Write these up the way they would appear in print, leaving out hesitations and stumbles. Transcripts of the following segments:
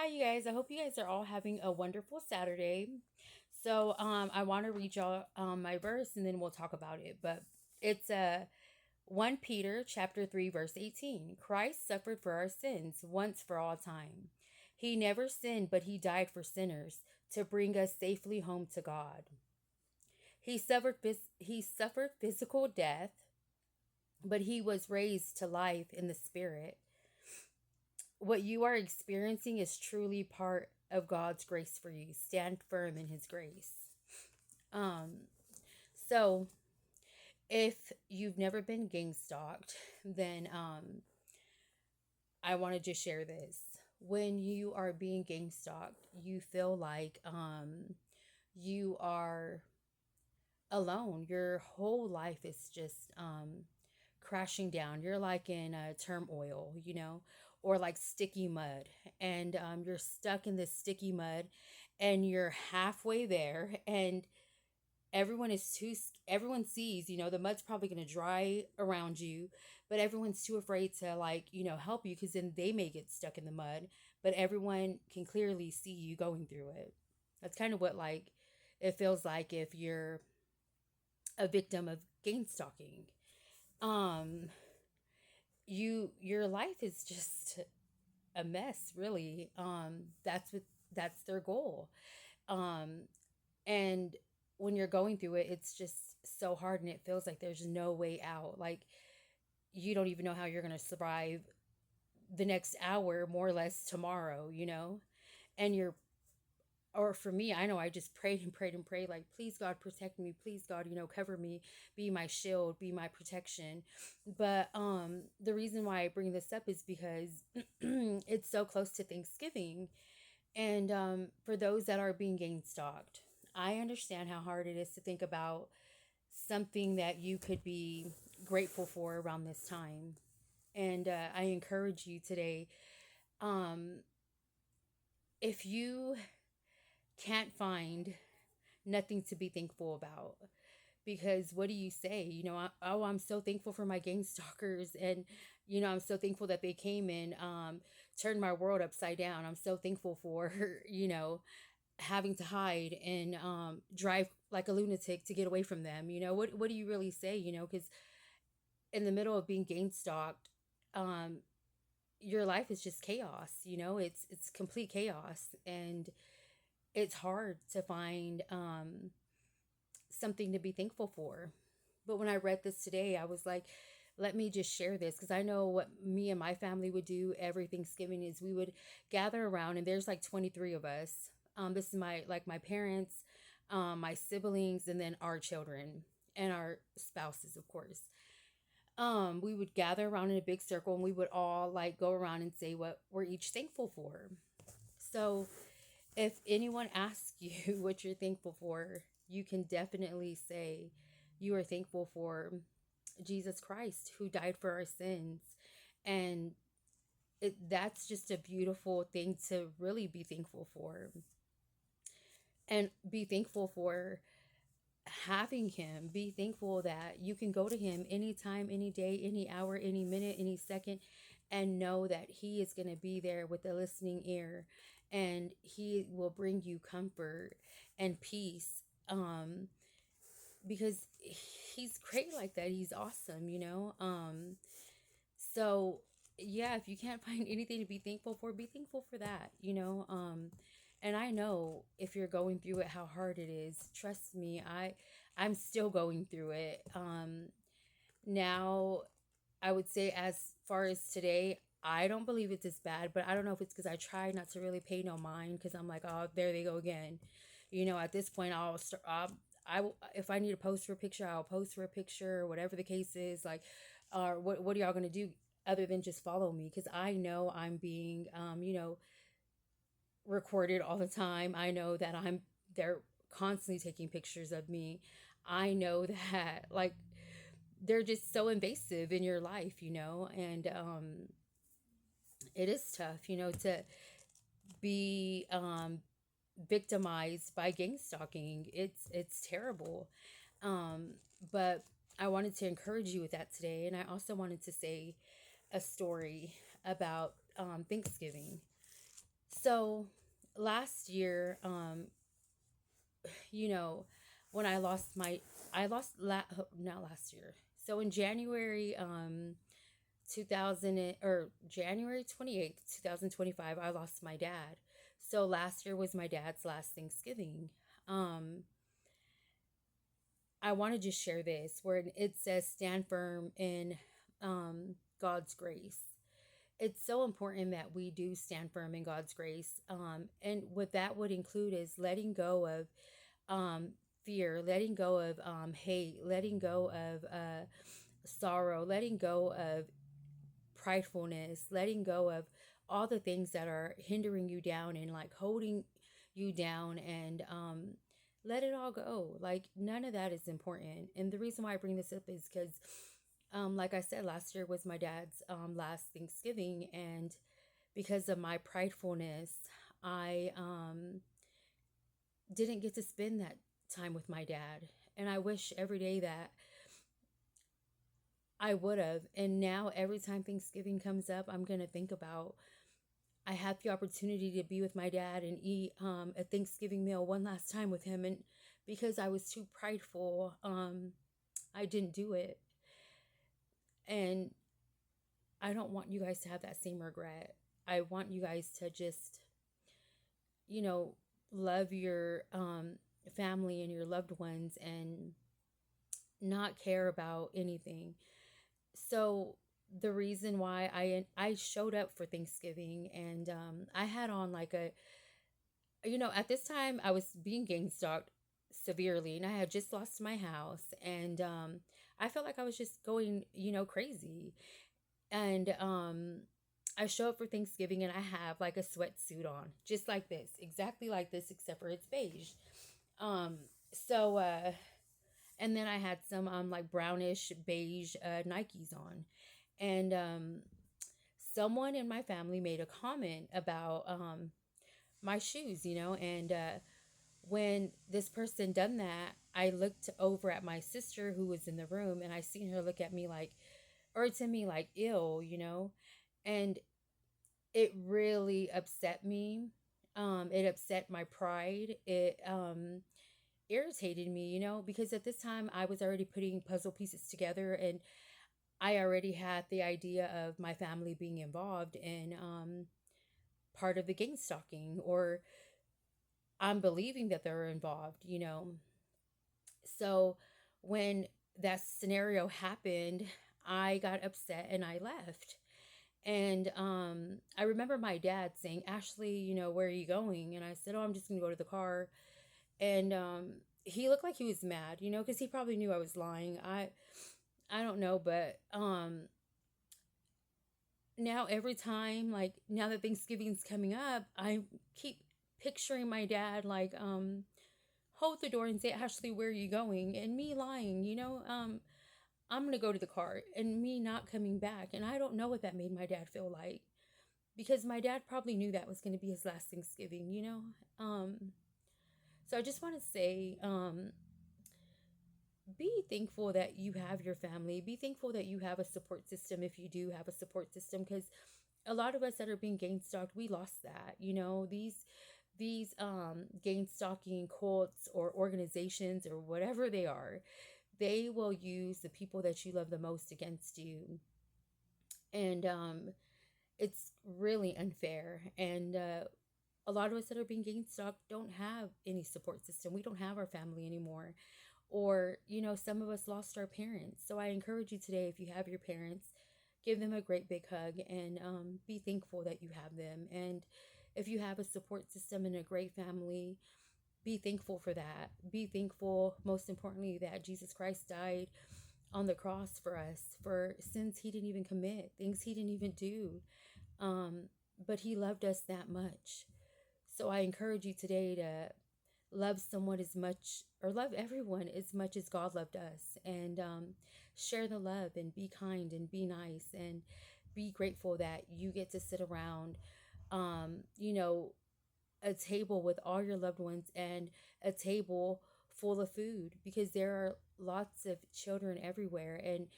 Hi, you guys. I hope you guys are all having a wonderful Saturday. I want to read y'all my verse and then we'll talk about it. But it's 1 Peter chapter 3 verse 18. Christ suffered for our sins once for all time. He never sinned, but he died for sinners to bring us safely home to God. He suffered physical death, but he was raised to life in the spirit. What you are experiencing is truly part of God's grace for you. Stand firm in his grace. Um so if you've never been gang stalked, then I want to just share this. When you are being gang stalked, you feel like you are alone. Your whole life is just crashing down. You're like in a turmoil, or like sticky mud, and you're stuck in this sticky mud, and you're halfway there, and everyone sees, the mud's probably going to dry around you, but everyone's too afraid to like, help you because then they may get stuck in the mud, but everyone can clearly see you going through it. That's kind of what like it feels like if you're a victim of gang stalking. Um, your life is just a mess, really. That's their goal. Um, and when you're going through it, it's just so hard and it feels like there's no way out. Like you don't even know how you're gonna survive the next hour, more or less tomorrow, And you're or for me, I know I just prayed and prayed and prayed, like, please God protect me, please God, cover me, be my shield, be my protection. But the reason why I bring this up is because it's so close to Thanksgiving. And for those that are being gang stalked, I understand how hard it is to think about something that you could be grateful for around this time. And I encourage you today, um, if you can't find nothing to be thankful about, because what do you say? I'm so thankful for my gang stalkers, and I'm so thankful that they came and turned my world upside down. I'm so thankful for having to hide and drive like a lunatic to get away from them. What do you really say? Because in the middle of being gang stalked, um, your life is just chaos. It's complete chaos, and it's hard to find something to be thankful for. But when I read this today, I was like, let me just share this, because I know what me and my family would do every Thanksgiving is we would gather around, and there's like 23 of us. This is my parents, my siblings, and then our children and our spouses, of course. We would gather around in a big circle, and we would all like go around and say what we're each thankful for. So if anyone asks you what you're thankful for, you can definitely say you are thankful for Jesus Christ, who died for our sins. And that's just a beautiful thing to really be thankful for. And be thankful for having him. Be thankful that you can go to him anytime, any day, any hour, any minute, any second, and know that he is going to be there with a listening ear, and he will bring you comfort and peace. Because he's great like that. He's awesome. So yeah, if you can't find anything to be thankful for, be thankful for that. And I know if you're going through it, how hard it is. Trust me, I'm still going through it. Now I would say as far as today, I don't believe it's as bad, but I don't know if it's because I try not to really pay no mind, because I'm like, oh, there they go again. At this point, if I need to post for a picture, I'll post for a picture, whatever the case is. Like, what are y'all gonna do other than just follow me? Because I know I'm being, recorded all the time. I know that they're constantly taking pictures of me. I know that like they're just so invasive in your life, and it is tough, to be victimized by gang stalking. It's terrible. But I wanted to encourage you with that today, and I also wanted to say a story about Thanksgiving. So last year, you know, when I lost, not last year. So in January, 2000, or January 28th, 2025, I lost my dad. So last year was my dad's last Thanksgiving. Um, I want to just share this where it says stand firm in God's grace. It's so important that we do stand firm in God's grace. And what that would include is letting go of um, fear, letting go of hate, letting go of sorrow, letting go of pridefulness, letting go of all the things that are hindering you down and like holding you down, and let it all go. Like none of that is important. And the reason why I bring this up is because like I said, last year was my dad's last Thanksgiving, and because of my pridefulness, I didn't get to spend that time with my dad. And I wish every day that I would have. And now every time Thanksgiving comes up, I'm going to think about I had the opportunity to be with my dad and eat a Thanksgiving meal one last time with him. And because I was too prideful, I didn't do it. And I don't want you guys to have that same regret. I want you guys to just, you know, love your family and your loved ones and not care about anything. So the reason why I showed up for Thanksgiving, and I had on like a, at this time I was being gang stalked severely, and I had just lost my house, and I felt like I was just going, crazy. And I show up for Thanksgiving and I have like a sweatsuit on, just like this, exactly like this, except for it's beige. Um, so and then I had some like brownish beige Nikes on, and someone in my family made a comment about my shoes, and when this person done that, I looked over at my sister who was in the room, and I seen her look at me like, or to me like, ill, and it really upset me. It upset my pride. It irritated me, because at this time I was already putting puzzle pieces together, and I already had the idea of my family being involved in part of the gang stalking, or I'm believing that they're involved. So when that scenario happened, I got upset and I left. And I remember my dad saying, Ashley, where are you going? And I said, oh, I'm just going to go to the car. And he looked like he was mad, because he probably knew I was lying. I don't know, but now every time, like now that Thanksgiving's coming up, I keep picturing my dad like hold the door and say, Ashley, where are you going? And me lying, I'm gonna go to the car, and me not coming back. And I don't know what that made my dad feel like, because my dad probably knew that was gonna be his last Thanksgiving. So I just want to say, be thankful that you have your family. Be thankful that you have a support system, if you do have a support system, because a lot of us that are being gang stalked, we lost that. These gang stalking cults or organizations or whatever they are, they will use the people that you love the most against you. And it's really unfair. And a lot of us that are being gang stalked don't have any support system. We don't have our family anymore. Or, some of us lost our parents. So I encourage you today, if you have your parents, give them a great big hug, and be thankful that you have them. And if you have a support system and a great family, be thankful for that. Be thankful, most importantly, that Jesus Christ died on the cross for us for sins he didn't even commit, things he didn't even do. Um, but he loved us that much. So I encourage you today to love someone as much, or love everyone as much as God loved us, and share the love, and be kind, and be nice, and be grateful that you get to sit around, um, you know, a table with all your loved ones, and a table full of food, because there are lots of children everywhere, and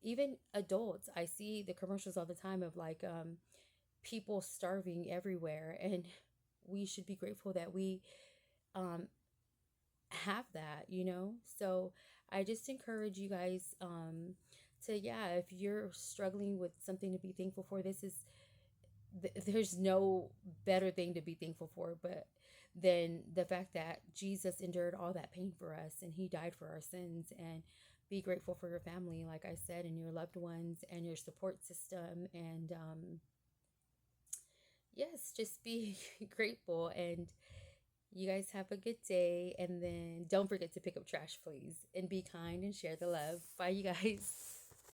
even adults. I see the commercials all the time of like people starving everywhere, and we should be grateful that we um, have that, you know? So I just encourage you guys to, yeah, if you're struggling with something to be thankful for, there's no better thing to be thankful for, but than the fact that Jesus endured all that pain for us and he died for our sins. And be grateful for your family, like I said, and your loved ones and your support system. And yes, just be grateful. And you guys have a good day. And then don't forget to pick up trash, please. And be kind and share the love. Bye, you guys.